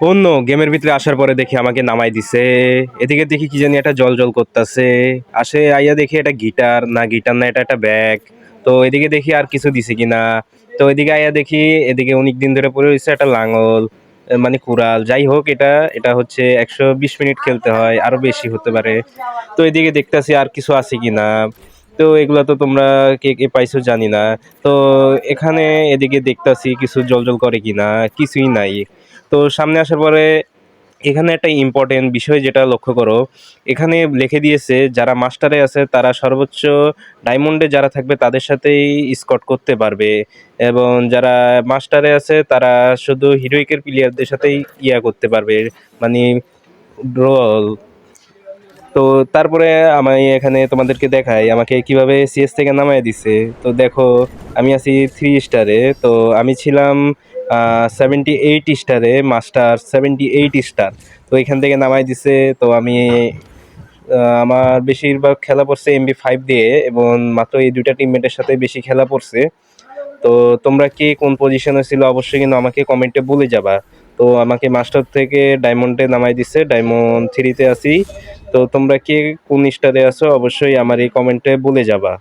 অন্য গেমের ভিতরে আসার পরে দেখি আমাকে নামাই দিছে। এদিকে দেখি কি জানি একটা জল জল করতেছে। আসে আইয়া দেখি এটা গিটার না, গিটার না, এটা একটা ব্যাগ। তো এদিকে দেখি আর কিছু দিছে কিনা। তো এদিকে আইয়া দেখি এদিকে অনেক দিন ধরে পড়ে রয়েছে একটা লাঙল, মানে কুড়াল, যাই হোক এটা এটা হচ্ছে 120 মিনিট খেলতে হয়, আরো বেশি হতে পারে। তো এদিকে দেখতেছি আর কিছু আছে কিনা। তো এগুলা তো তোমরা কে কে পাইছো জানি না। তো এখানে এদিকে দেখতাছি কিছু জল জল করে কিনা, কিছুই নাই। তো সামনে আসার পরে এখানে একটা ইম্পর্টেন্ট বিষয় যেটা লক্ষ্য করো, এখানে লিখে দিয়েছে যারা মাস্টারে আছে তারা সর্বোচ্চ ডায়মন্ডে যারা থাকবে তাদের সাথেই স্কট করতে পারবে, এবং যারা মাস্টারে আছে তারা শুধু হিরোইকের প্লেয়ারদের সাথেই ইয়া করতে পারবে, মানে রোল। তো তারপরে আমি এখানে তোমাদেরকে দেখাই আমাকে কিভাবে সিএস থেকে নামায় দিছে। তো দেখো আমি আছি 3 স্টারে, তো আমি ছিলাম 78 স্টারে, মাস্টার 78 স্টার। তো এখান থেকে নামাই দিছে। তো আমি আমার বেশিরভাগ খেলা পড়ছে MB5 দিয়ে, এবং মাত্র এই দুইটা টিমমেটের সাথে বেশি খেলা পড়ছে। তো তোমরা কে কোন পজিশনে ছিল অবশ্যই কিন্তু আমাকে কমেন্টে বলে যাবা। তো আমাকে মাস্টার থেকে ডায়মন্ডে নামাই দিছে, ডায়মন্ড 3-তে আছি। তো তোমরা কে কোন স্টারে আছো অবশ্যই আমার এই কমেন্টে বলে যাবা।